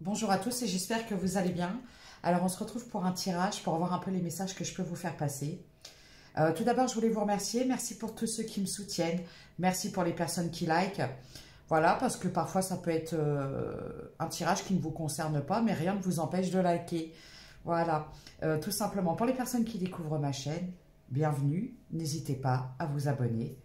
Bonjour à tous et j'espère que vous allez bien. Alors on se retrouve pour un tirage pour voir un peu les messages que je peux vous faire passer. Tout d'abord je voulais vous remercier, merci pour tous ceux qui me soutiennent, merci pour les personnes qui like. Voilà, parce que parfois ça peut être un tirage qui ne vous concerne pas, mais rien ne vous empêche de liker. Voilà, tout simplement pour les personnes qui découvrent ma chaîne, bienvenue, n'hésitez pas à vous abonner.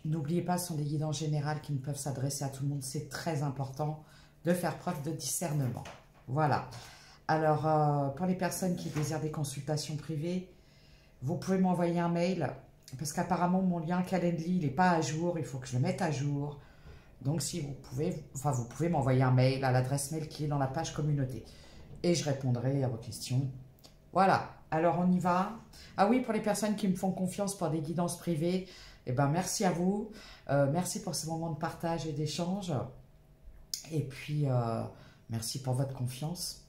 N'oubliez pas, ce sont des guidances générales qui ne peuvent s'adresser à tout le monde, c'est très important de faire preuve de discernement. Voilà. Alors, pour les personnes qui désirent des consultations privées, vous pouvez m'envoyer un mail, parce qu'apparemment, mon lien Calendly, il n'est pas à jour, il faut que je le mette à jour. Donc, si vous pouvez, vous pouvez m'envoyer un mail à l'adresse mail qui est dans la page communauté. Et je répondrai à vos questions. Voilà. Alors, on y va. Ah oui, pour les personnes qui me font confiance pour des guidances privées, eh ben, merci à vous. Merci pour ce moment de partage et d'échange. Et puis, merci pour votre confiance.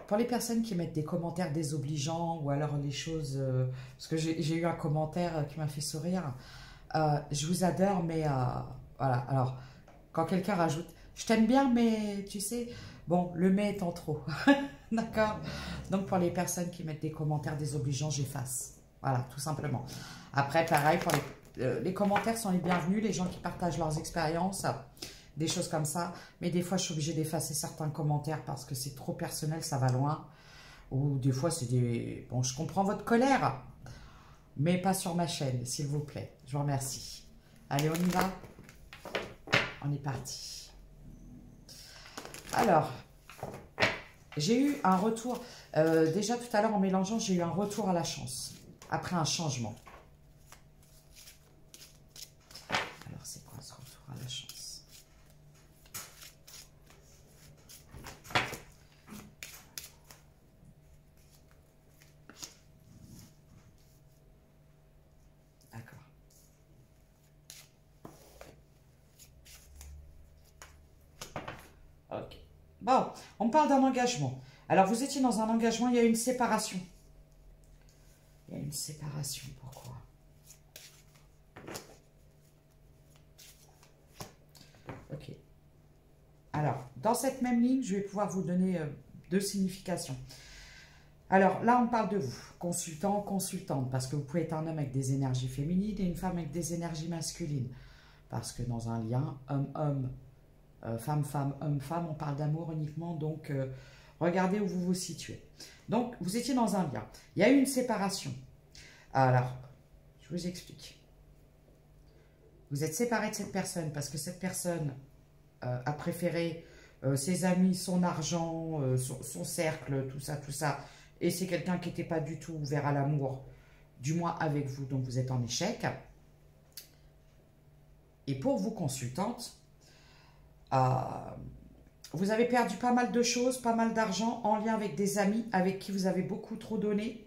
Pour les personnes qui mettent des commentaires désobligeants ou alors les choses... parce que j'ai eu un commentaire qui m'a fait sourire. Je vous adore, mais... voilà, alors, quand quelqu'un rajoute... Je t'aime bien, mais tu sais... Bon, le mais étant trop. D'accord? Donc, pour les personnes qui mettent des commentaires désobligeants, j'efface. Voilà, tout simplement. Après, pareil, pour les commentaires sont les bienvenus. Les gens qui partagent leurs expériences... des choses comme ça, mais des fois je suis obligée d'effacer certains commentaires parce que c'est trop personnel, ça va loin, ou des fois c'est des... Bon, je comprends votre colère, mais pas sur ma chaîne, s'il vous plaît, je vous remercie. Allez, on y va, on est parti. Alors, j'ai eu un retour, déjà tout à l'heure en mélangeant, j'ai eu un retour à la chance, après un changement. Alors, c'est quoi ce retour à la chance ? Ok. Bon, on parle d'un engagement. Alors, vous étiez dans un engagement, il y a une séparation. Il y a une séparation, pourquoi? Ok. Alors, dans cette même ligne, je vais pouvoir vous donner deux significations. Alors, là, on parle de vous, consultant, consultante, parce que vous pouvez être un homme avec des énergies féminines et une femme avec des énergies masculines. Parce que dans un lien homme-homme, femme-femme, homme-femme, on parle d'amour uniquement, donc regardez où vous vous situez. Donc, vous étiez dans un lien. Il y a eu une séparation. Alors, je vous explique. Vous êtes séparé de cette personne parce que cette personne a préféré ses amis, son argent, son cercle, tout ça. Et c'est quelqu'un qui n'était pas du tout ouvert à l'amour, du moins avec vous, donc vous êtes en échec. Et pour vous, consultante, vous avez perdu pas mal de choses, pas mal d'argent en lien avec des amis avec qui vous avez beaucoup trop donné,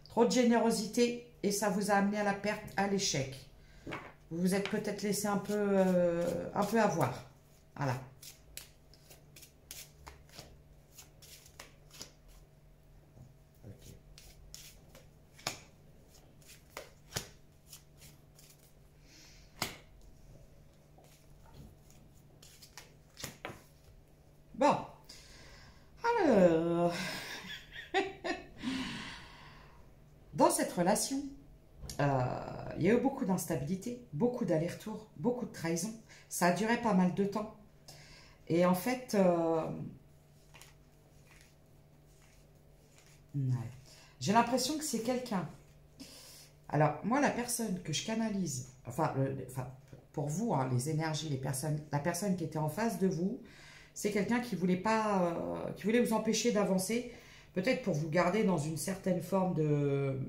trop de générosité et ça vous a amené à la perte, à l'échec. Vous vous êtes peut-être laissé un peu avoir. Voilà. Bon, alors, dans cette relation, il y a eu beaucoup d'instabilité, beaucoup d'allers-retours, beaucoup de trahison. Ça a duré pas mal de temps. Et en fait, j'ai l'impression que c'est quelqu'un. Alors, moi, la personne que je canalise, pour vous, hein, les énergies, la personne qui était en face de vous, c'est quelqu'un qui voulait pas, qui voulait vous empêcher d'avancer, peut-être pour vous garder dans une certaine forme de...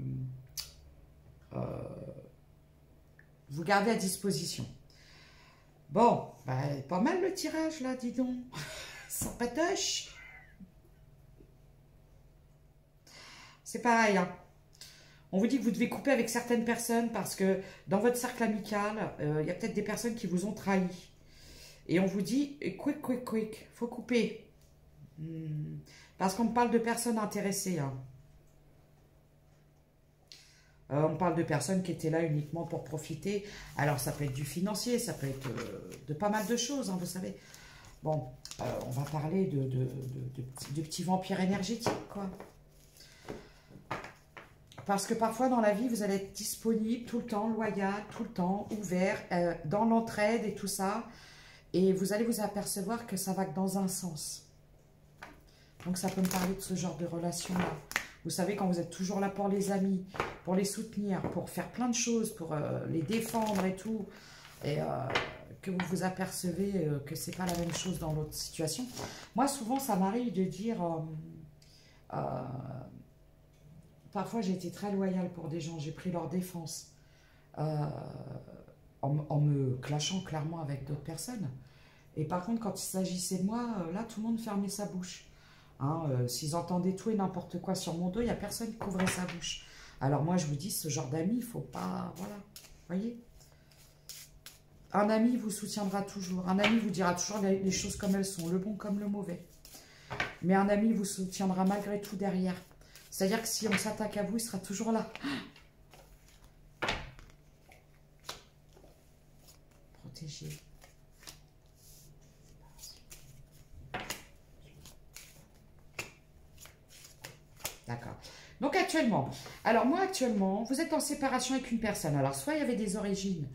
vous garder à disposition. Bon, pas mal le tirage là, dis donc. Sans patoche. C'est pareil, hein. On vous dit que vous devez couper avec certaines personnes parce que dans votre cercle amical, il y a peut-être des personnes qui vous ont trahi. Et on vous dit, quick, faut couper. Parce qu'on parle de personnes intéressées. Hein. On parle de personnes qui étaient là uniquement pour profiter. Alors, ça peut être du financier, ça peut être de pas mal de choses, hein, vous savez. Bon, on va parler de petits vampires énergétiques, quoi. Parce que parfois, dans la vie, vous allez être disponible tout le temps, loyal, tout le temps, ouvert, dans l'entraide et tout ça. Et vous allez vous apercevoir que ça va que dans un sens. Donc, ça peut me parler de ce genre de relation-là. Vous savez, quand vous êtes toujours là pour les amis, pour les soutenir, pour faire plein de choses, pour les défendre et tout, et que vous vous apercevez que c'est pas la même chose dans l'autre situation. Moi, souvent, ça m'arrive de dire... parfois, j'ai été très loyale pour des gens, j'ai pris leur défense en me clashant clairement avec d'autres personnes. Et par contre, quand il s'agissait de moi, là, tout le monde fermait sa bouche. Hein, s'ils entendaient tout et n'importe quoi sur mon dos, il n'y a personne qui couvrait sa bouche. Alors moi, je vous dis, ce genre d'amis, il ne faut pas... Voilà, voyez. Un ami vous soutiendra toujours. Un ami vous dira toujours les choses comme elles sont, le bon comme le mauvais. Mais un ami vous soutiendra malgré tout derrière. C'est-à-dire que si on s'attaque à vous, il sera toujours là. Protégé. D'accord. Donc actuellement, alors moi actuellement, vous êtes en séparation avec une personne. Alors soit il y avait des origines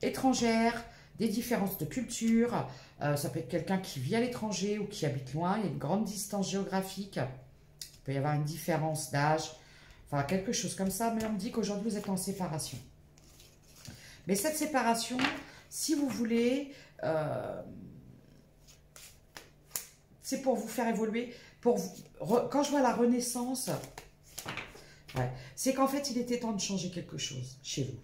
étrangères, des différences de culture, ça peut être quelqu'un qui vit à l'étranger ou qui habite loin, il y a une grande distance géographique, il peut y avoir une différence d'âge, enfin quelque chose comme ça, mais on me dit qu'aujourd'hui vous êtes en séparation. Mais cette séparation, si vous voulez, c'est pour vous faire évoluer. Quand je vois la renaissance, ouais, c'est qu'en fait, il était temps de changer quelque chose chez vous.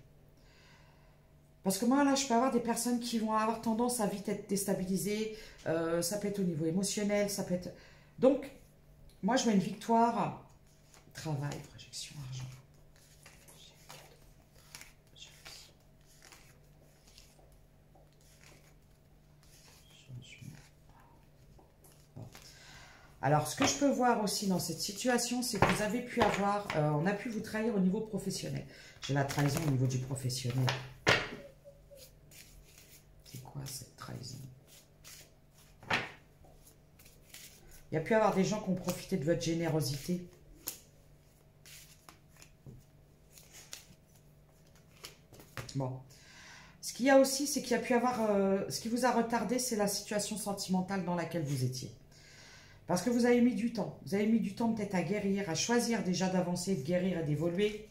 Parce que moi, là, je peux avoir des personnes qui vont avoir tendance à vite être déstabilisées. Ça peut être au niveau émotionnel, ça peut être... Donc, moi, je vois une victoire. Travail, projection, argent. Alors, ce que je peux voir aussi dans cette situation, c'est que vous avez pu avoir, on a pu vous trahir au niveau professionnel. J'ai la trahison au niveau du professionnel. C'est quoi cette trahison? Il y a pu avoir des gens qui ont profité de votre générosité. Bon. Ce qu'il y a aussi, c'est qu'il y a pu avoir, ce qui vous a retardé, c'est la situation sentimentale dans laquelle vous étiez. Parce que vous avez mis du temps. Vous avez mis du temps peut-être à guérir, à choisir déjà d'avancer, de guérir et d'évoluer.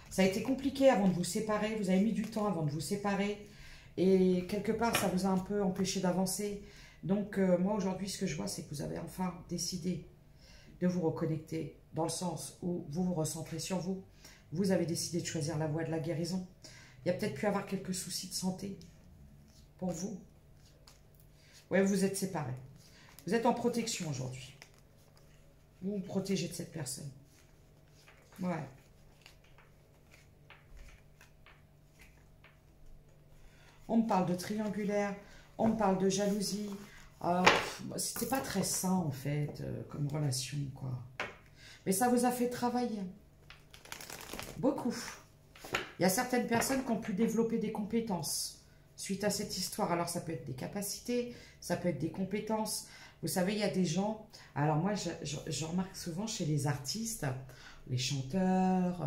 Ça a été compliqué avant de vous séparer. Vous avez mis du temps avant de vous séparer. Et quelque part, ça vous a un peu empêché d'avancer. Donc, moi, aujourd'hui, ce que je vois, c'est que vous avez enfin décidé de vous reconnecter dans le sens où vous vous recentrez sur vous. Vous avez décidé de choisir la voie de la guérison. Il y a peut-être pu avoir quelques soucis de santé pour vous. Ouais, vous êtes séparés. Vous êtes en protection aujourd'hui. Vous vous protégez de cette personne. Ouais. On me parle de triangulaire, on me parle de jalousie. C'était pas très sain en fait, comme relation, quoi. Mais ça vous a fait travailler. Beaucoup. Il y a certaines personnes qui ont pu développer des compétences suite à cette histoire. Alors ça peut être des capacités, ça peut être des compétences. Vous savez, il y a des gens... Alors moi, je remarque souvent chez les artistes, les chanteurs,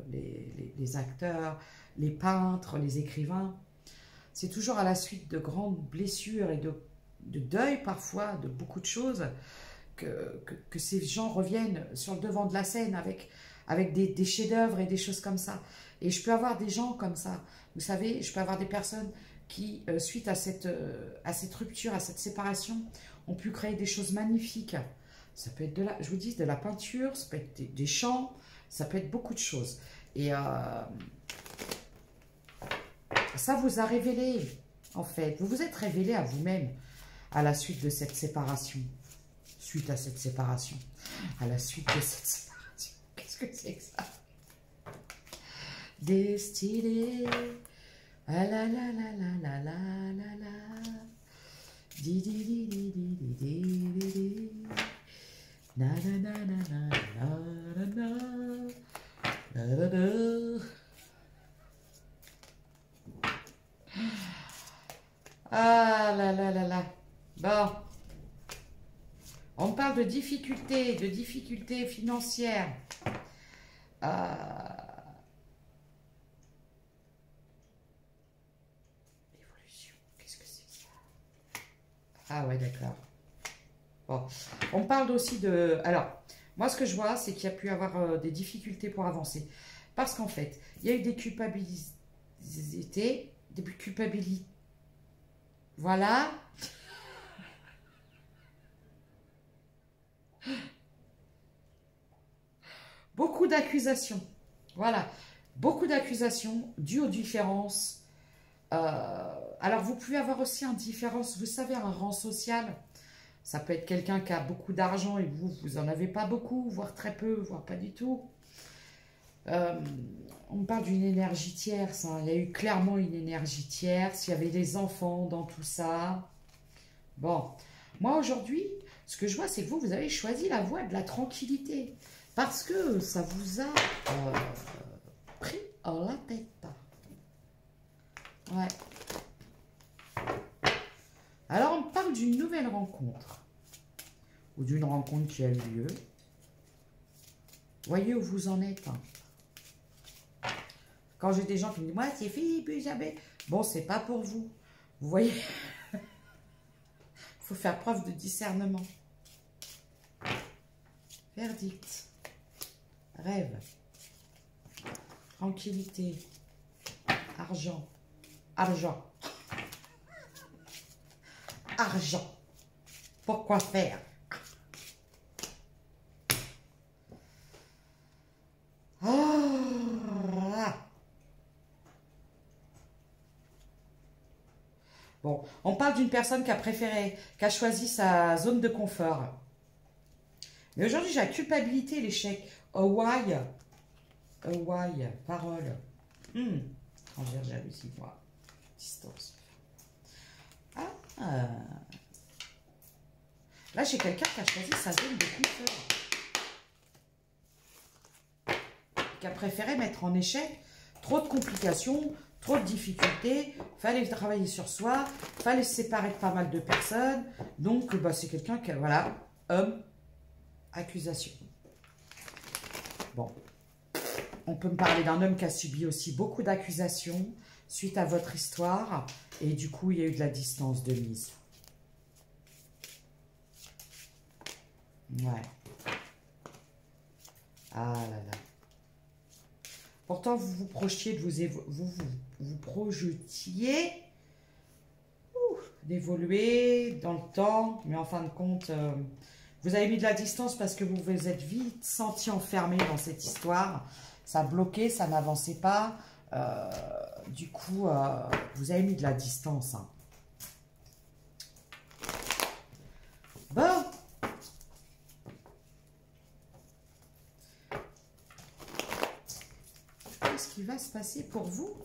les acteurs, les peintres, les écrivains. C'est toujours à la suite de grandes blessures et de deuil parfois, de beaucoup de choses, que ces gens reviennent sur le devant de la scène avec des chefs-d'œuvre et des choses comme ça. Et je peux avoir des gens comme ça. Vous savez, je peux avoir des personnes qui, suite à cette rupture, à cette séparation, ont pu créer des choses magnifiques. Ça peut être je vous dis, de la peinture, ça peut être des chants, ça peut être beaucoup de choses. Et ça vous a révélé, en fait. Vous vous êtes révélé à vous-même à la suite de cette séparation. Suite à cette séparation. À la suite de cette séparation. Qu'est-ce que c'est que ça? Destiné. Ah la la la la la la la la. Di di di di di di di di di. Na na na na na na na na na na. Ah là là là là. Bon. On parle de difficultés financières. Évolution, qu'est-ce que c'est ça? Ah ouais, d'accord. Bon. On parle aussi de... Alors, moi, ce que je vois, c'est qu'il y a pu y avoir des difficultés pour avancer. Parce qu'en fait, il y a eu des culpabilités, des culpabilités. Voilà. Beaucoup d'accusations. Voilà. Beaucoup d'accusations dues aux différences. Alors, vous pouvez avoir aussi une différence, vous savez, un rang social. Ça peut être quelqu'un qui a beaucoup d'argent et vous en avez pas beaucoup, voire très peu, voire pas du tout. On parle d'une énergie tierce. Hein. Il y a eu clairement une énergie tierce. Il y avait des enfants dans tout ça. Bon. Moi, aujourd'hui, ce que je vois, c'est que vous avez choisi la voie de la tranquillité. Parce que ça vous a pris en la tête. Ouais. Alors, on parle d'une nouvelle rencontre. Ou d'une rencontre qui a eu lieu. Voyez où vous en êtes. Hein. Quand j'ai des gens qui me disent, moi, c'est fini, plus jamais. Bon, c'est pas pour vous. Vous voyez. Il faut faire preuve de discernement. Verdict. Rêve. Tranquillité. Argent. Argent. Argent. Pourquoi faire? Bon, on parle d'une personne qui a préféré, qui a choisi sa zone de confort. Mais aujourd'hui, j'ai la culpabilité et l'échec. Oh, why? Oh, why? Parole. Étrangère, jalousie, moi. Distance. Ah. Là, j'ai quelqu'un qui a choisi sa zone de confort. Qui a préféré mettre en échec trop de complications, trop de difficultés, fallait travailler sur soi, fallait se séparer de pas mal de personnes. Donc, bah, c'est quelqu'un qui, voilà, homme, accusation. Bon, on peut me parler d'un homme qui a subi aussi beaucoup d'accusations suite à votre histoire. Et du coup, il y a eu de la distance de mise. Ouais. Ah là là. Pourtant, vous vous projetiez, vous projetiez d'évoluer dans le temps, mais en fin de compte, vous avez mis de la distance parce que vous vous êtes vite senti enfermé dans cette histoire. Ça bloquait, ça n'avançait pas. Du coup, vous avez mis de la distance. Hein. Bon. Qu'est-ce qui va se passer pour vous,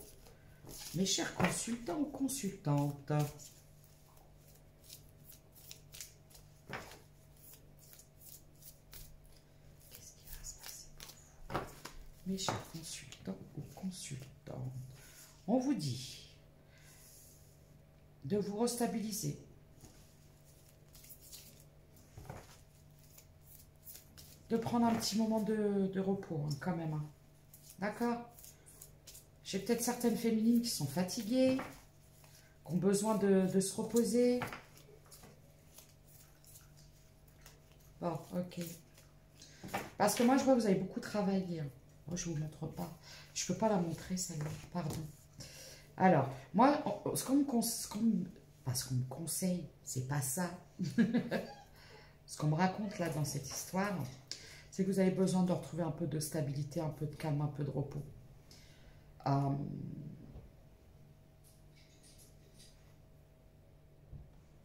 mes chers consultants ou consultantes? Qu'est-ce qui va se passer pour vous, mes chers consultants ou consultantes? On vous dit de vous restabiliser. De prendre un petit moment de repos, hein, quand même. Hein. D'accord? J'ai peut-être certaines féminines qui sont fatiguées, qui ont besoin de se reposer. Bon, ok. Parce que moi, je vois que vous avez beaucoup travaillé. Hein. Moi, je ne vous montre pas. Je ne peux pas la montrer, celle-là. Pardon. Alors, moi, ce qu'on me conseille, c'est pas ça. Ce qu'on me raconte là dans cette histoire, c'est que vous avez besoin de retrouver un peu de stabilité, un peu de calme, un peu de repos.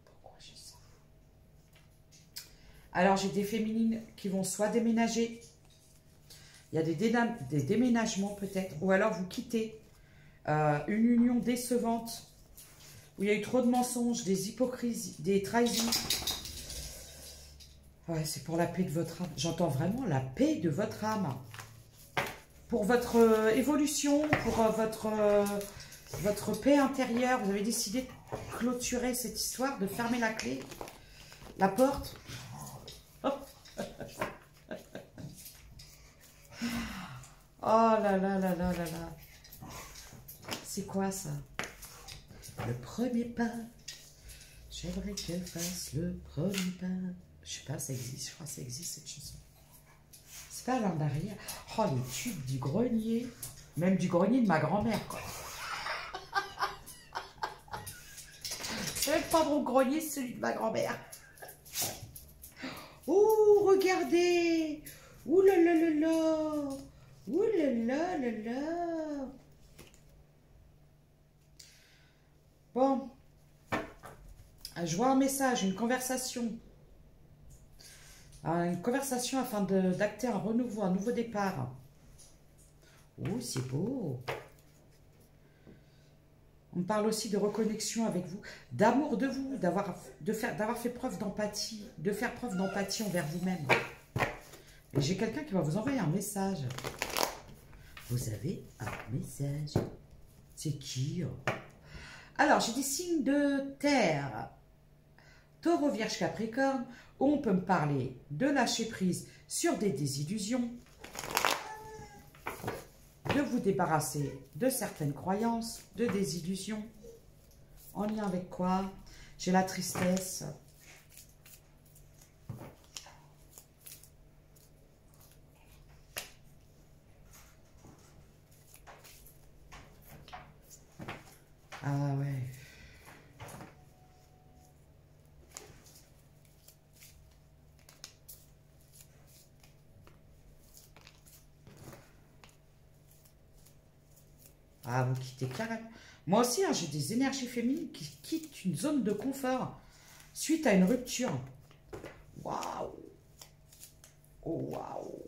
Pourquoi j'ai ça? Alors, j'ai des féminines qui vont soit déménager, il y a des déménagements peut-être, ou alors vous quittez une union décevante, où il y a eu trop de mensonges, des hypocrisies, des trahisons. Ouais, c'est pour la paix de votre âme. J'entends vraiment la paix de votre âme. Pour votre évolution, pour votre votre paix intérieure. Vous avez décidé de clôturer cette histoire, de fermer la clé, la porte. Oh là là là là là là. C'est quoi ça? Le premier pas. J'aimerais qu'elle fasse le premier pas. Je sais pas, ça existe. Je crois que ça existe cette chanson. C'est pas Alain Darrière. Oh, les tubes du grenier. Même du grenier de ma grand-mère, quoi. C'est même pas mon grenier, c'est celui de ma grand-mère. Oh, regardez. Ouh là là là là. Ouh là là là là. Bon. Je vois un message, une conversation. Une conversation afin d'acter un renouveau, un nouveau départ. Oh, c'est beau. On parle aussi de reconnexion avec vous, d'amour de vous, d'avoir fait preuve d'empathie, de faire preuve d'empathie envers vous-même. Et j'ai quelqu'un qui va vous envoyer un message. Vous avez un message. C'est qui? Alors, j'ai des signes de terre. Taureau, Vierge, Capricorne, où on peut me parler de lâcher prise sur des désillusions, de vous débarrasser de certaines croyances, de désillusions. En lien avec quoi? J'ai la tristesse. Ah ouais. Ah, vous quittez carrément. Moi aussi, hein, j'ai des énergies féminines qui quittent une zone de confort suite à une rupture. Waouh! Oh, waouh!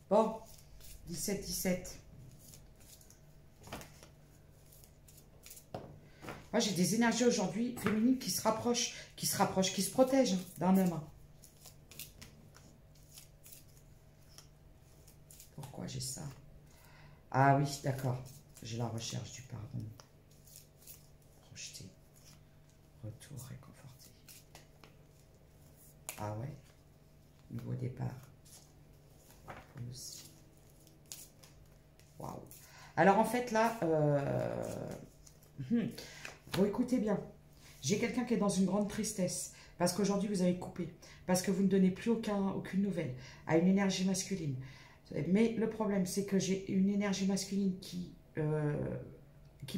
Bon, 17-17. Moi, j'ai des énergies aujourd'hui féminines qui se rapprochent, qui se protègent d'un homme. Pourquoi j'ai ça? Ah oui, d'accord. J'ai la recherche du pardon. Projeté. Retour réconforté. Ah ouais. Nouveau départ. Pause. Waouh. Alors en fait là, bon, écoutez bien. J'ai quelqu'un qui est dans une grande tristesse parce qu'aujourd'hui vous avez coupé, parce que vous ne donnez plus aucune nouvelle à une énergie masculine. Mais le problème, c'est que j'ai une énergie masculine qui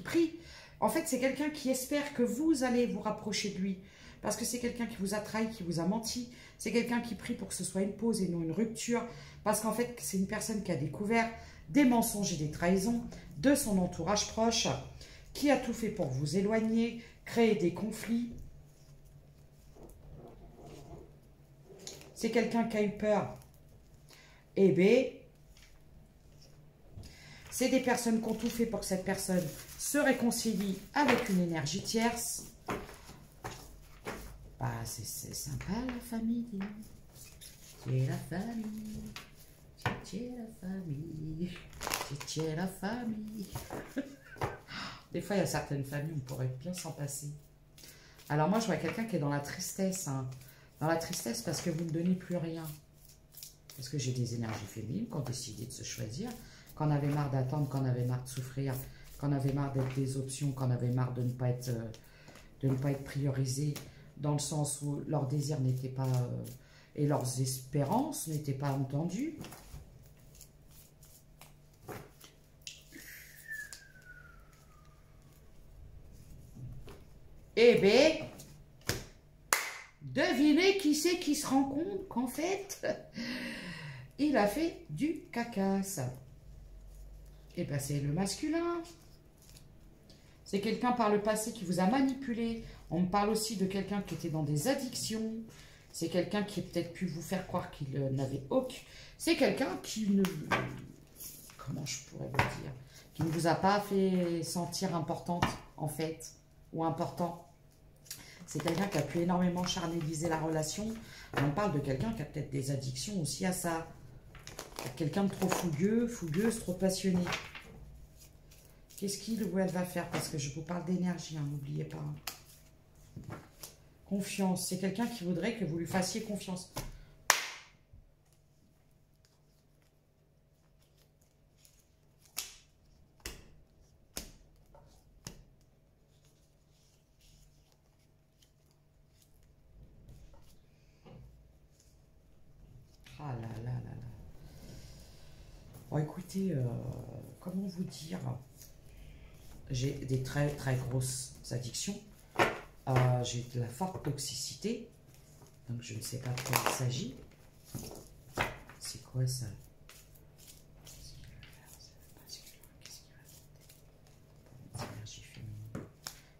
prie. En fait, c'est quelqu'un qui espère que vous allez vous rapprocher de lui. Parce que c'est quelqu'un qui vous a trahi, qui vous a menti. C'est quelqu'un qui prie pour que ce soit une pause et non une rupture. Parce qu'en fait, c'est une personne qui a découvert des mensonges et des trahisons de son entourage proche, qui a tout fait pour vous éloigner, créer des conflits. C'est quelqu'un qui a eu peur. Eh bien, c'est des personnes qui ont tout fait pour que cette personne se réconcilie avec une énergie tierce. Bah, c'est sympa la famille. C'est la famille. C'est la famille. C'est la famille. Des fois, il y a certaines familles où on pourrait bien s'en passer. Alors moi, je vois quelqu'un qui est dans la tristesse. Hein. Dans la tristesse parce que vous ne donnez plus rien. Parce que j'ai des énergies féminines qui ont décidé de se choisir, qu'on avait marre d'attendre, qu'on avait marre de souffrir, qu'on avait marre d'être des options, qu'on avait marre de ne pas être priorisé, dans le sens où leurs désirs n'étaient pas, et leurs espérances n'étaient pas entendues. Eh bien, devinez qui c'est qui se rend compte qu'en fait, il a fait du cacasse. Et bien, c'est le masculin. C'est quelqu'un par le passé qui vous a manipulé. On me parle aussi de quelqu'un qui était dans des addictions. C'est quelqu'un qui a peut-être pu vous faire croire qu'il n'avait aucun... C'est quelqu'un qui ne... Comment je pourrais vous dire? Qui ne vous a pas fait sentir importante, en fait. Ou important. C'est quelqu'un qui a pu énormément charneliser la relation. On parle de quelqu'un qui a peut-être des addictions aussi à ça. Quelqu'un de trop fougueux, fougueuse, trop passionné. Qu'est-ce qu'il ou elle va faire? Parce que je vous parle d'énergie, hein, n'oubliez pas. Confiance. C'est quelqu'un qui voudrait que vous lui fassiez confiance. Ah là là là là. Bon, écoutez, comment vous dire? J'ai des très très grosses addictions. J'ai de la forte toxicité. Donc je ne sais pas de quoi il s'agit. C'est quoi ça?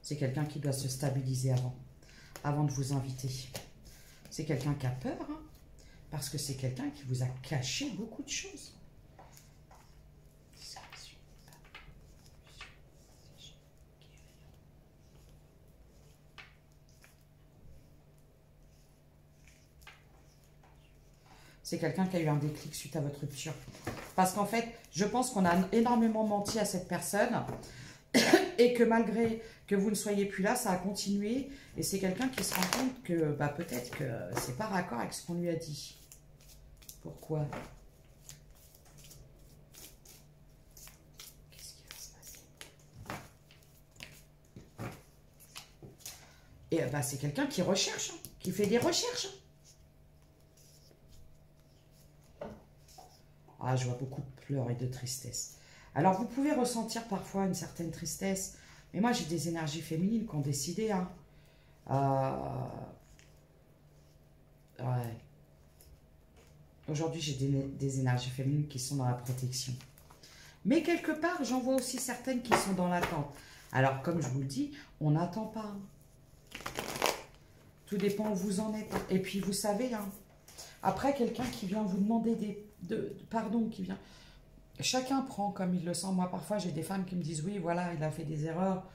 C'est quelqu'un qui doit se stabiliser avant de vous inviter. C'est quelqu'un qui a peur, hein, parce que c'est quelqu'un qui vous a caché beaucoup de choses. C'est quelqu'un qui a eu un déclic suite à votre rupture. Parce qu'en fait, je pense qu'on a énormément menti à cette personne et que malgré que vous ne soyez plus là, ça a continué. Et c'est quelqu'un qui se rend compte que bah, peut-être que c'est pas raccord avec ce qu'on lui a dit. Pourquoi? Qu'est-ce qui va se passer? Et bah, c'est quelqu'un qui recherche, hein, qui fait des recherches. Ah, je vois beaucoup de pleurs et de tristesse. Alors, vous pouvez ressentir parfois une certaine tristesse. Mais moi, j'ai des énergies féminines qui ont décidé. Hein. Ouais. Aujourd'hui, j'ai des énergies féminines qui sont dans la protection. Mais quelque part, j'en vois aussi certaines qui sont dans l'attente. Alors, comme je vous le dis, on n'attend pas. Tout dépend où vous en êtes. Et puis, vous savez, hein, après, quelqu'un qui vient vous demander pardon, qui vient... Chacun prend comme il le sent. Moi, parfois, j'ai des femmes qui me disent, oui, voilà, il a fait des erreurs,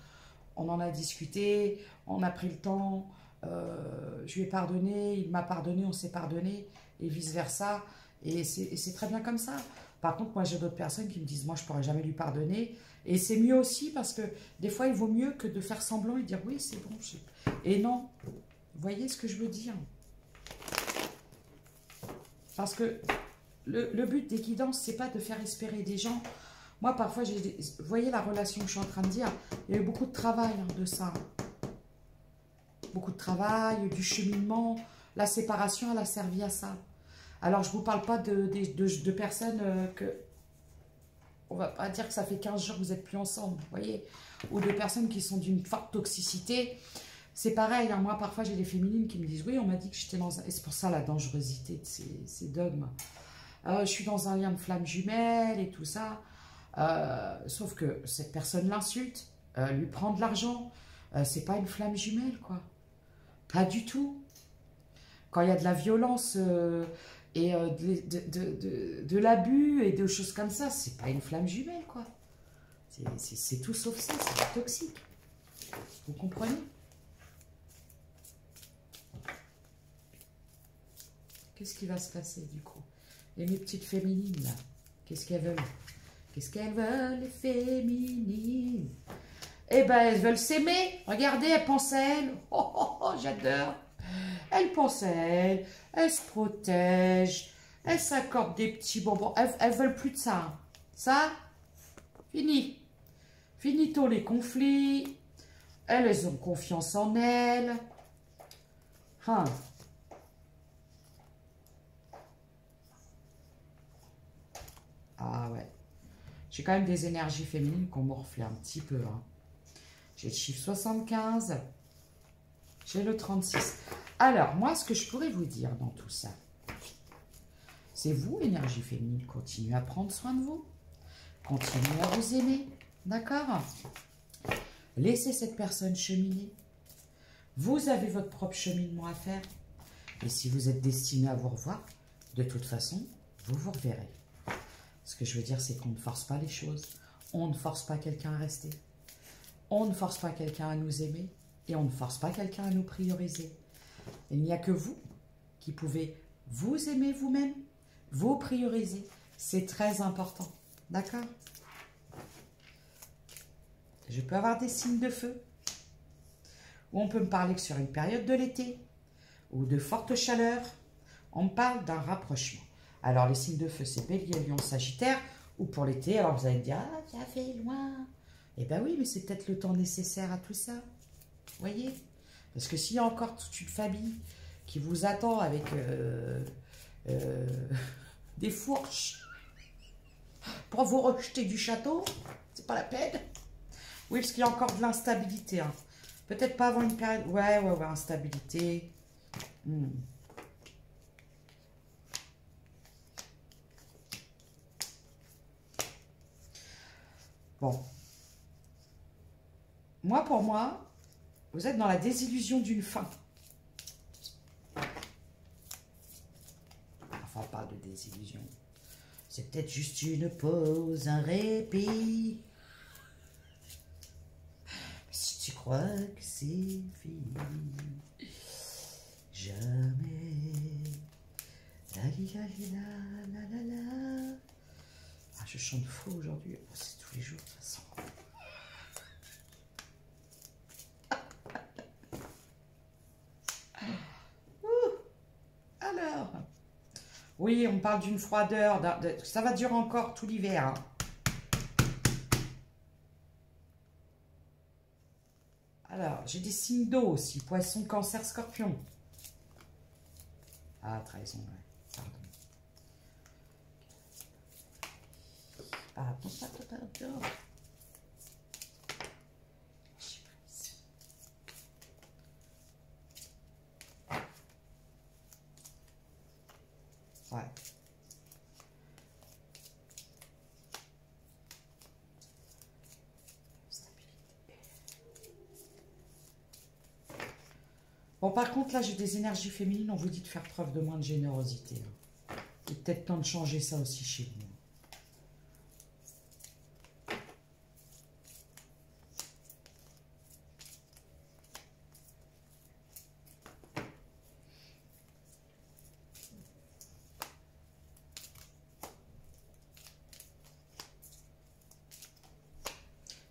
on en a discuté, on a pris le temps, je lui ai pardonné, il m'a pardonné, on s'est pardonné, et vice-versa. Et c'est très bien comme ça. Par contre, moi, j'ai d'autres personnes qui me disent, moi, je ne pourrais jamais lui pardonner. Et c'est mieux aussi parce que des fois, il vaut mieux que de faire semblant et dire, oui, c'est bon. Et non, vous voyez ce que je veux dire? Parce que le but des guidances, c'est pas de faire espérer des gens. Moi, parfois, vous voyez la relation que je suis en train de dire, il y a eu beaucoup de travail hein, de ça. Beaucoup de travail, du cheminement. La séparation, elle a servi à ça. Alors, je ne vous parle pas de personnes que... On va pas dire que ça fait 15 jours que vous n'êtes plus ensemble, vous voyez. Ou de personnes qui sont d'une forte toxicité. C'est pareil, hein, moi, parfois, j'ai des féminines qui me disent, oui, on m'a dit que j'étais dans un... Et c'est pour ça la dangerosité de ces dogmes. Je suis dans un lien de flamme jumelle et tout ça. Sauf que cette personne l'insulte, lui prend de l'argent. C'est pas une flamme jumelle, quoi. Pas du tout. Quand il y a de la violence et de l'abus et de choses comme ça, c'est pas une flamme jumelle, quoi. C'est tout sauf ça, c'est toxique. Vous comprenez? Qu'est-ce qui va se passer, du coup? Et mes petites féminines, là, qu'est-ce qu'elles veulent? Qu'est-ce qu'elles veulent, les féminines? Eh ben, elles veulent s'aimer. Regardez, elles pensent à elles. Oh, oh, oh, j'adore. Elles pensent à elles. Elles se protègent. Elles s'accordent des petits bonbons. Elles veulent plus de ça. Hein. Ça, fini. Finito les conflits. Elles ont confiance en elles. Hein. Ah ouais. J'ai quand même des énergies féminines qu'on morfle un petit peu. Hein. J'ai le chiffre 75. J'ai le 36. Alors, moi, ce que je pourrais vous dire dans tout ça, c'est vous, énergie féminine, continuez à prendre soin de vous. Continuez à vous aimer. D'accord? Laissez cette personne cheminer. Vous avez votre propre cheminement à faire. Et si vous êtes destiné à vous revoir, de toute façon, vous vous reverrez. Ce que je veux dire, c'est qu'on ne force pas les choses. On ne force pas quelqu'un à rester. On ne force pas quelqu'un à nous aimer. Et on ne force pas quelqu'un à nous prioriser. Il n'y a que vous qui pouvez vous aimer vous-même, vous prioriser. C'est très important. D'accord? Je peux avoir des signes de feu. Ou on peut me parler que sur une période de l'été ou de forte chaleur. On me parle d'un rapprochement. Alors, les signes de feu, c'est Bélier, Lion, Sagittaire. Ou pour l'été, alors vous allez me dire, ah, ça fait loin. Eh bien oui, mais c'est peut-être le temps nécessaire à tout ça. Vous voyez? Parce que s'il y a encore toute une famille qui vous attend avec des fourches pour vous rejeter du château, c'est pas la peine. Oui, parce qu'il y a encore de l'instabilité. Hein. Peut-être pas avant une période... Ouais, instabilité. Bon. Pour moi, vous êtes dans la désillusion d'une fin. Enfin, on parle de désillusion. C'est peut-être juste une pause, un répit. Si tu crois que c'est fini, jamais. La li la li la la la la. Ah, je chante faux aujourd'hui. Oh, c'est tous les jours de toute façon. Alors, oui, on parle d'une froideur. Ça va durer encore tout l'hiver. Hein. Alors, j'ai des signes d'eau aussi. Poisson, Cancer, Scorpion. Ah, trahison, ouais. Pardon. Pardon. Ouais. Bon, par contre, là, j'ai des énergies féminines. On vous dit de faire preuve de moins de générosité. Hein. Il est peut-être temps de changer ça aussi chez vous.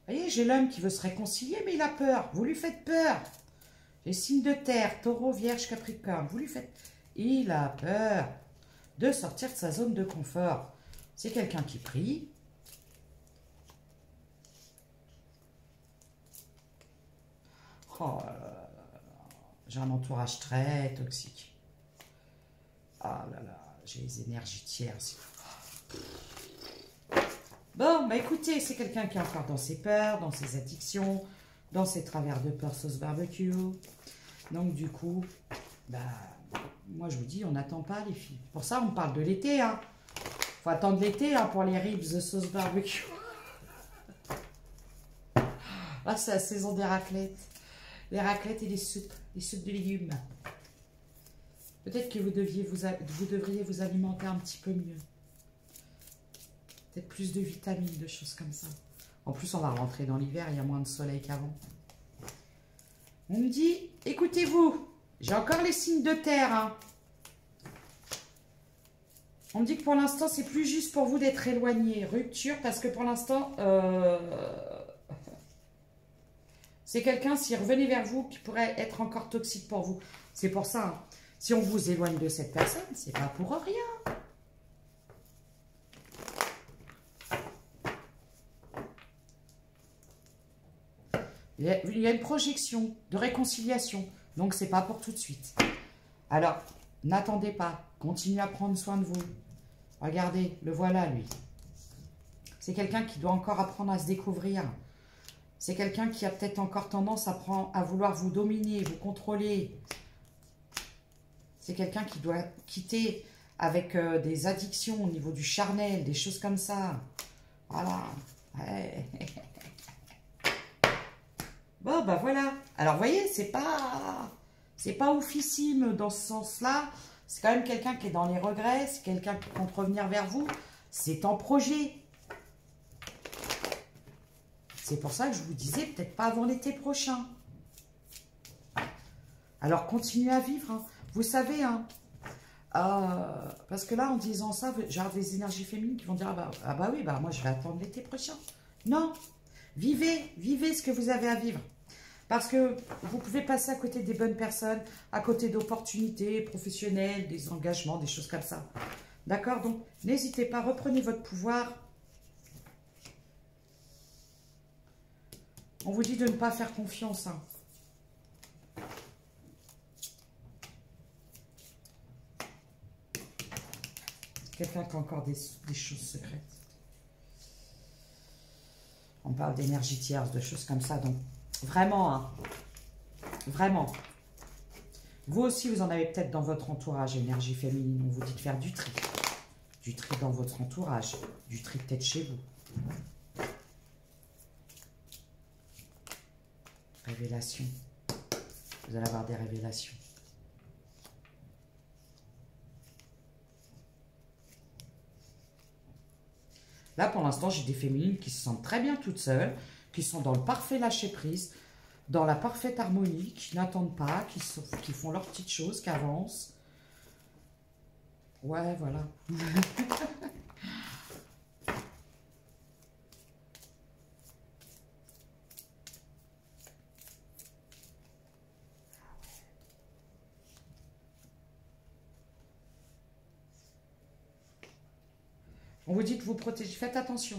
Vous voyez, j'ai l'homme qui veut se réconcilier, mais il a peur. Vous lui faites peur. Les signes de terre, taureau, vierge, capricorne. Vous lui faites... Il a peur de sortir de sa zone de confort. C'est quelqu'un qui prie. Oh là là là là. J'ai un entourage très toxique. Ah là là, j'ai les énergies tierces. Bon, bah écoutez, c'est quelqu'un qui est encore dans ses peurs, dans ses addictions, dans ses travers de peur sauce barbecue. Donc du coup, bah, moi je vous dis, on n'attend pas les filles. Pour ça, on parle de l'été. Hein. Faut attendre l'été hein, pour les ribs de sauce barbecue. Là, c'est la saison des raclettes. Les raclettes et les soupes de légumes. Peut-être que vous devriez vous alimenter un petit peu mieux. Peut-être plus de vitamines, de choses comme ça. En plus, on va rentrer dans l'hiver, il y a moins de soleil qu'avant. On me dit, écoutez-vous, j'ai encore les signes de terre. Hein. On me dit que pour l'instant, c'est plus juste pour vous d'être éloigné. Rupture, parce que pour l'instant, c'est quelqu'un, s'il revenait vers vous, qui pourrait être encore toxique pour vous. C'est pour ça, hein. Si on vous éloigne de cette personne, c'est pas pour rien. Il y a une projection de réconciliation, donc c'est pas pour tout de suite. Alors, n'attendez pas, continuez à prendre soin de vous. Regardez, le voilà lui. C'est quelqu'un qui doit encore apprendre à se découvrir. C'est quelqu'un qui a peut-être encore tendance à vouloir vous dominer, vous contrôler. C'est quelqu'un qui doit quitter avec des addictions au niveau du charnel, des choses comme ça. Voilà. Ouais. Bon, bah voilà. Alors, vous voyez, c'est pas oufissime dans ce sens-là. C'est quand même quelqu'un qui est dans les regrets. C'est quelqu'un qui compte revenir vers vous. C'est en projet. C'est pour ça que je vous disais, peut-être pas avant l'été prochain. Alors, continuez à vivre. Hein. Vous savez, hein, parce que là, en disant ça, j'ai des énergies féminines qui vont dire, ah bah oui, bah moi, je vais attendre l'été prochain. Non, vivez ce que vous avez à vivre. Parce que vous pouvez passer à côté des bonnes personnes, à côté d'opportunités professionnelles, des engagements, des choses comme ça. D'accord? Donc, n'hésitez pas, reprenez votre pouvoir. On vous dit de ne pas faire confiance. Hein. Quelqu'un qui a encore des choses secrètes. On parle d'énergie tierce, de choses comme ça. Donc, vraiment, hein, vraiment. Vous aussi, vous en avez peut-être dans votre entourage, énergie féminine. On vous dit de faire du tri. Du tri dans votre entourage. Du tri peut-être chez vous. Révélation. Vous allez avoir des révélations. Là, pour l'instant, j'ai des féminines qui se sentent très bien toutes seules, qui sont dans le parfait lâcher-prise, dans la parfaite harmonie, qui n'attendent pas, qui font leurs petites choses, qui avancent. Ouais, voilà. On vous dit de vous protéger. Faites attention.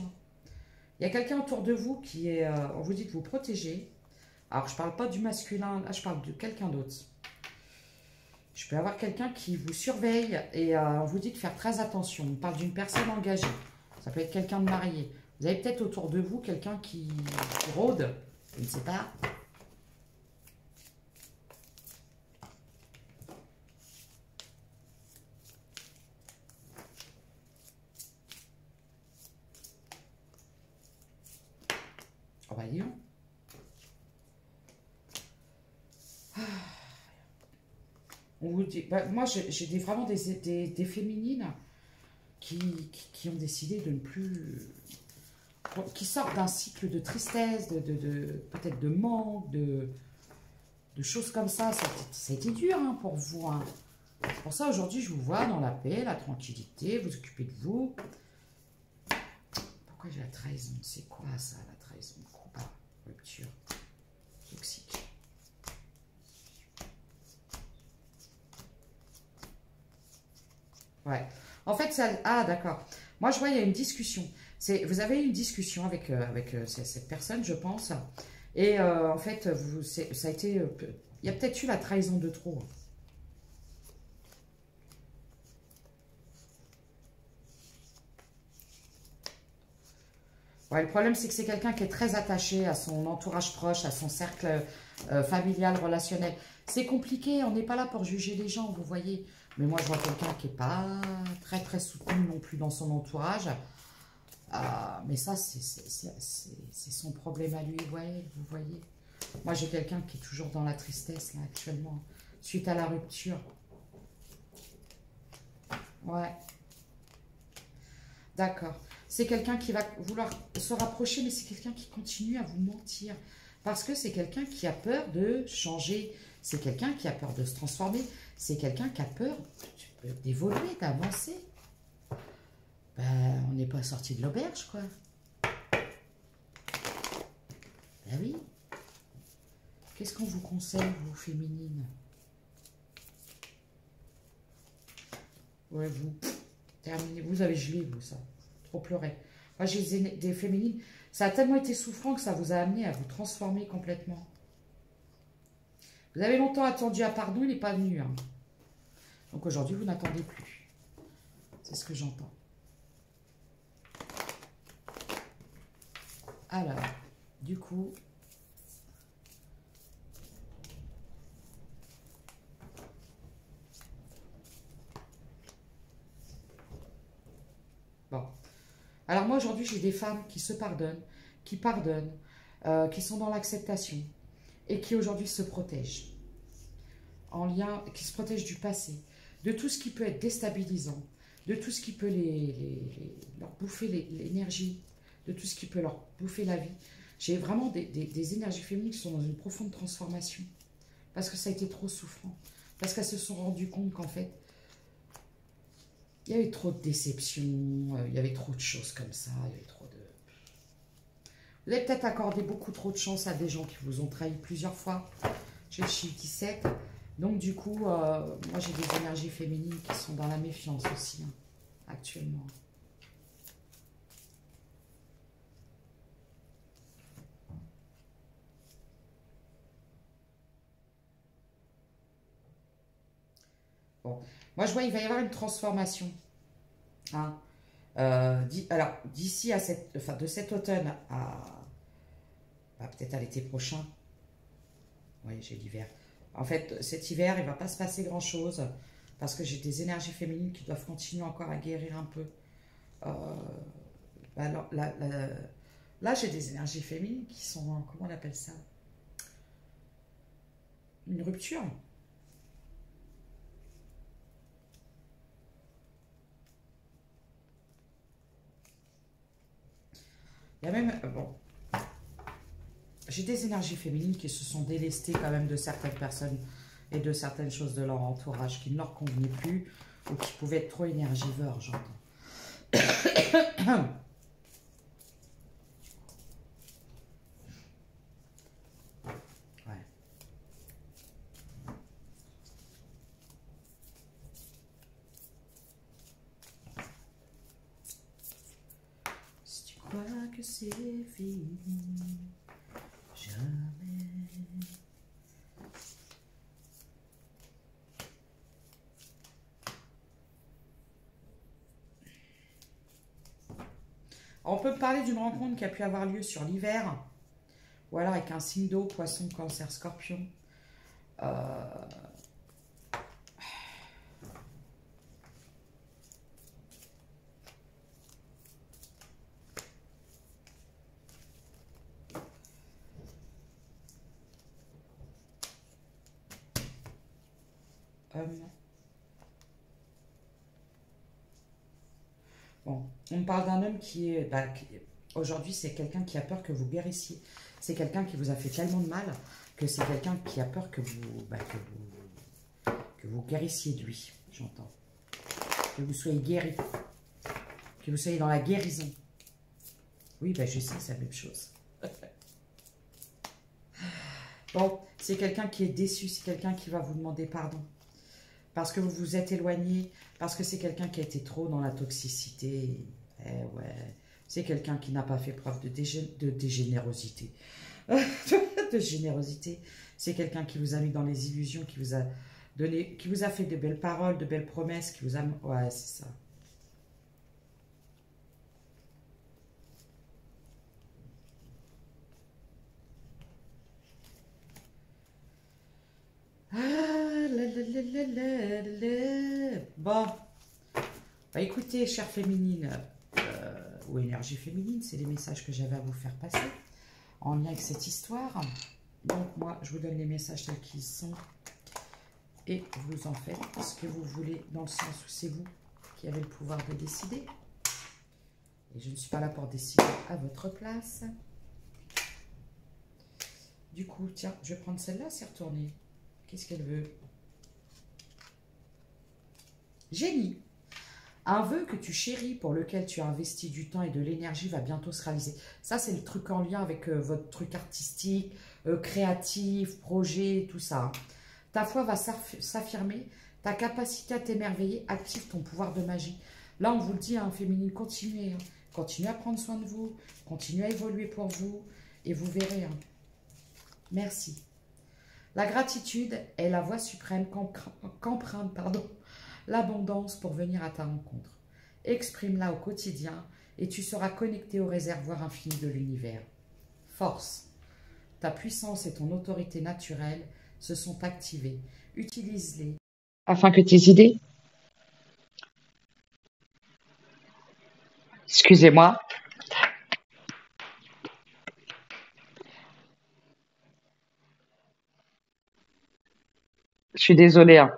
Il y a quelqu'un autour de vous qui est... on vous dit de vous protéger. Alors, je ne parle pas du masculin. Là, je parle de quelqu'un d'autre. Je peux avoir quelqu'un qui vous surveille et on vous dit de faire très attention. On parle d'une personne engagée. Ça peut être quelqu'un de marié. Vous avez peut-être autour de vous quelqu'un qui rôde. Je ne sais pas. Oh bah dis donc. On vous dit, bah, moi j'ai vraiment des féminines qui ont décidé de ne plus... qui sortent d'un cycle de tristesse, peut-être de manque, de choses comme ça. Ça a été dur hein, pour vous. Hein. Pour ça, aujourd'hui, je vous vois dans la paix, la tranquillité, vous occupez de vous. Pourquoi j'ai la trahison? C'est quoi ça, la trahison? Combat, rupture, toxique. Ouais. En fait, ça... Ah, d'accord. Moi, je vois, il y a une discussion. Vous avez eu une discussion avec cette personne, je pense. Et en fait, ça a été... il y a peut-être eu la trahison de trop. Ouais, le problème, c'est que c'est quelqu'un qui est très attaché à son entourage proche, à son cercle familial, relationnel. C'est compliqué, on n'est pas là pour juger les gens, vous voyez. Mais moi, je vois quelqu'un qui n'est pas très soutenu non plus dans son entourage. Mais ça, c'est son problème à lui, ouais, vous voyez. Moi, j'ai quelqu'un qui est toujours dans la tristesse, là, actuellement, suite à la rupture. Ouais. D'accord. C'est quelqu'un qui va vouloir se rapprocher, mais c'est quelqu'un qui continue à vous mentir. Parce que c'est quelqu'un qui a peur de changer. C'est quelqu'un qui a peur de se transformer. C'est quelqu'un qui a peur d'évoluer, d'avancer. Ben, on n'est pas sorti de l'auberge, quoi. Ben oui. Qu'est-ce qu'on vous conseille, vous, féminines? Ouais, vous, terminez. Vous avez gelé, vous, ça. Trop pleuré. Moi, j'ai des féminines. Ça a tellement été souffrant que ça vous a amené à vous transformer complètement. Vous avez longtemps attendu un pardon, il n'est pas venu. Hein. Donc aujourd'hui, vous n'attendez plus. C'est ce que j'entends. Alors, du coup... Bon. Alors moi, aujourd'hui, j'ai des femmes qui se pardonnent, qui sont dans l'acceptation et qui aujourd'hui se protègent. En lien, qui se protègent du passé, de tout ce qui peut être déstabilisant, de tout ce qui peut leur bouffer l'énergie, de tout ce qui peut leur bouffer la vie. J'ai vraiment des énergies féminines qui sont dans une profonde transformation. Parce que ça a été trop souffrant. Parce qu'elles se sont rendues compte qu'en fait, il y avait trop de déceptions, il y avait trop de choses comme ça, il y avait trop de... Vous avez peut-être accordé beaucoup trop de chance à des gens qui vous ont trahi plusieurs fois. J'ai le chiffre 17. Donc du coup, moi j'ai des énergies féminines qui sont dans la méfiance aussi, hein, actuellement. Bon, moi je vois il va y avoir une transformation. Hein. Alors, d'ici à de cet automne à peut-être à l'été prochain, oui, j'ai l'hiver. En fait, cet hiver, il ne va pas se passer grand-chose parce que j'ai des énergies féminines qui doivent continuer encore à guérir un peu. Euh, alors, là, j'ai des énergies féminines qui sont, comment on appelle ça? Une rupture. Il y a même, bon, j'ai des énergies féminines qui se sont délestées quand même de certaines personnes et de certaines choses de leur entourage qui ne leur convenaient plus ou qui pouvaient être trop énergivores, j'entends. Ouais. Si tu crois que c'est fini, jamais. On peut parler d'une rencontre qui a pu avoir lieu sur l'hiver, ou alors avec un signe d'eau, poisson, cancer, scorpion. Euh, Bon, on me parle d'un homme qui est... aujourd'hui, c'est quelqu'un qui a peur que vous guérissiez. C'est quelqu'un qui vous a fait tellement de mal que c'est quelqu'un qui a peur que vous guérissiez de lui, j'entends. Que vous soyez guéri. Que vous soyez dans la guérison. Oui, je sais, c'est la même chose. Bon, c'est quelqu'un qui est déçu, c'est quelqu'un qui va vous demander pardon. Parce que vous vous êtes éloigné, parce que c'est quelqu'un qui a été trop dans la toxicité. Eh ouais, c'est quelqu'un qui n'a pas fait preuve de dégénérosité. De générosité. C'est quelqu'un qui vous a mis dans les illusions, qui vous a donné, qui vous a fait de belles paroles, de belles promesses, qui vous a... Ouais, c'est ça. Bon, écoutez, chère féminine, ou énergie féminine, c'est les messages que j'avais à vous faire passer en lien avec cette histoire. Donc moi, je vous donne les messages tels qu'ils sont et vous en faites ce que vous voulez dans le sens où c'est vous qui avez le pouvoir de décider. Et je ne suis pas là pour décider à votre place. Du coup, tiens, je vais prendre celle-là, c'est retourné. Qu'est-ce qu'elle veut? Génie. Un vœu que tu chéris, pour lequel tu as investi du temps et de l'énergie, va bientôt se réaliser. Ça, c'est le truc en lien avec votre truc artistique, créatif, projet, tout ça. Ta foi va s'affirmer, ta capacité à t'émerveiller active ton pouvoir de magie. Là, on vous le dit, hein, féminine, continuez. Hein. Continuez à prendre soin de vous, continuez à évoluer pour vous, et vous verrez. Hein. Merci. La gratitude est la voie suprême qu'emprunte, l'abondance pour venir à ta rencontre. Exprime-la au quotidien et tu seras connecté au réservoir infini de l'univers. Force. Ta puissance et ton autorité naturelle se sont activées. Utilise-les afin que tes idées... Excusez-moi. Je suis désolée. Hein.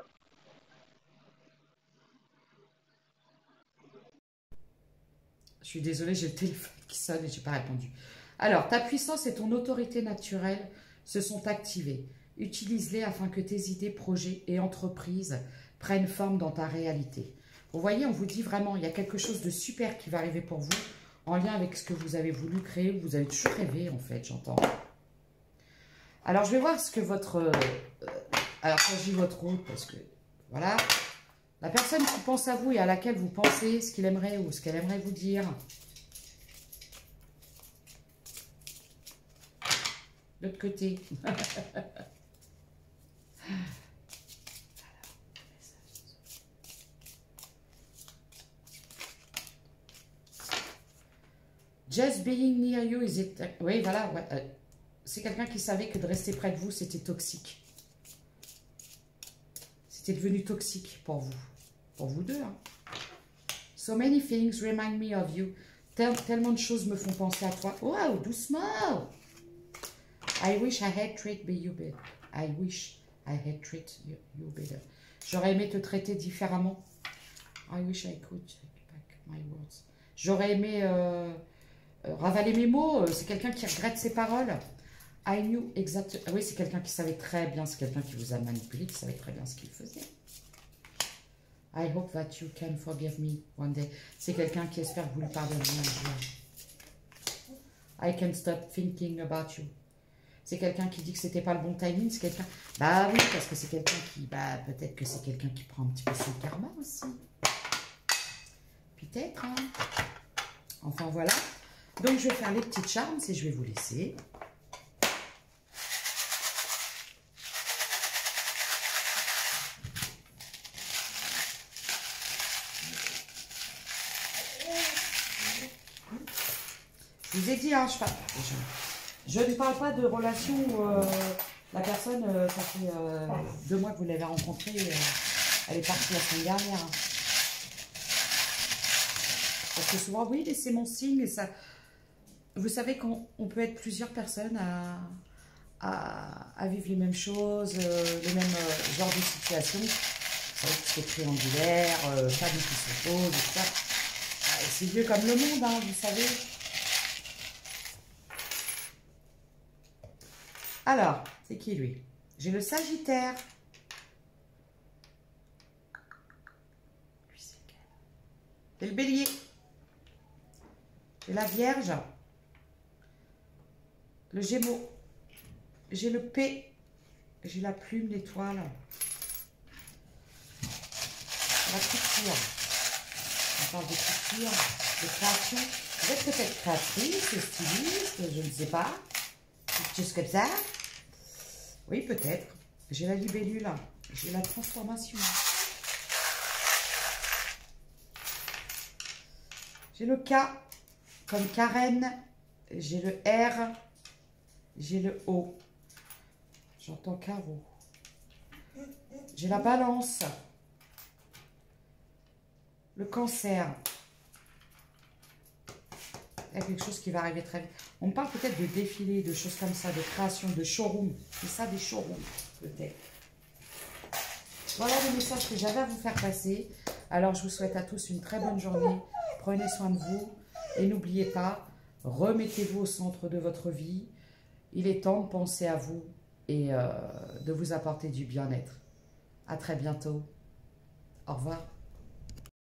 Je suis désolée, j'ai le téléphone qui sonne et je n'ai pas répondu. Alors, ta puissance et ton autorité naturelle se sont activées. Utilise-les afin que tes idées, projets et entreprises prennent forme dans ta réalité. Vous voyez, on vous dit vraiment, il y a quelque chose de super qui va arriver pour vous, en lien avec ce que vous avez voulu créer, vous avez toujours rêvé, en fait, j'entends. Alors, je vais voir ce que votre... alors, quand je dis votre route, parce que, voilà, la personne qui pense à vous et à laquelle vous pensez, ce qu'il aimerait ou ce qu'elle aimerait vous dire. De l'autre côté. Just being near you, is it... Oui, voilà. Ouais, c'est quelqu'un qui savait que de rester près de vous, c'était toxique. C'était devenu toxique pour vous. Pour vous deux. Hein. So many things remind me of you. Tellement de choses me font penser à toi. Wow, doucement. I wish I had treated you better. I wish I had treated you better. J'aurais aimé te traiter différemment. I wish I could take back my words. J'aurais aimé ravaler mes mots. C'est quelqu'un qui regrette ses paroles. I knew exactly. Oui, c'est quelqu'un qui savait très bien. C'est quelqu'un qui vous a manipulé, qui savait très bien ce qu'il faisait. I hope that you can forgive me one day. C'est quelqu'un qui espère que vous lui pardonnez un jour. I can stop thinking about you. C'est quelqu'un qui dit que c'était pas le bon timing. C'est quelqu'un... Bah oui, parce que c'est quelqu'un qui... Bah peut-être que c'est quelqu'un qui prend un petit peu son karma aussi. Peut-être, hein. Enfin, voilà. Donc, je vais faire les petites charmes et je vais vous laisser. Je vous ai dit, hein, je ne parle pas de relation où la personne, ça fait 2 mois que vous l'avez rencontrée, elle est partie la semaine dernière. Hein. Parce que souvent, oui, c'est mon signe. Et ça, vous savez qu'on peut être plusieurs personnes à vivre les mêmes choses, les mêmes genres de situations. Vous savez, c'est triangulaire, pas du tout s'oppose, tout ça. C'est vieux comme le monde, hein, vous savez. Alors, c'est qui lui? J'ai le Sagittaire. Lui, c'est lequel? C'est le Bélier. J'ai la Vierge. Le Gémeaux. J'ai le P. J'ai la plume, l'étoile. La couture. On parle de couture, de création. Vous êtes peut-être créatrice, styliste, je ne sais pas. Quelque chose comme ça. Oui, peut-être. J'ai la libellule. J'ai la transformation. J'ai le K comme Karen. J'ai le R. J'ai le O. J'entends carreau. J'ai la balance. Le Cancer. Il y a quelque chose qui va arriver très vite. On me parle peut-être de défilé, de choses comme ça, de création, de showroom. C'est ça, des showrooms, peut-être. Voilà les messages que j'avais à vous faire passer. Alors, je vous souhaite à tous une très bonne journée. Prenez soin de vous. Et n'oubliez pas, remettez-vous au centre de votre vie. Il est temps de penser à vous et de vous apporter du bien-être. À très bientôt. Au revoir.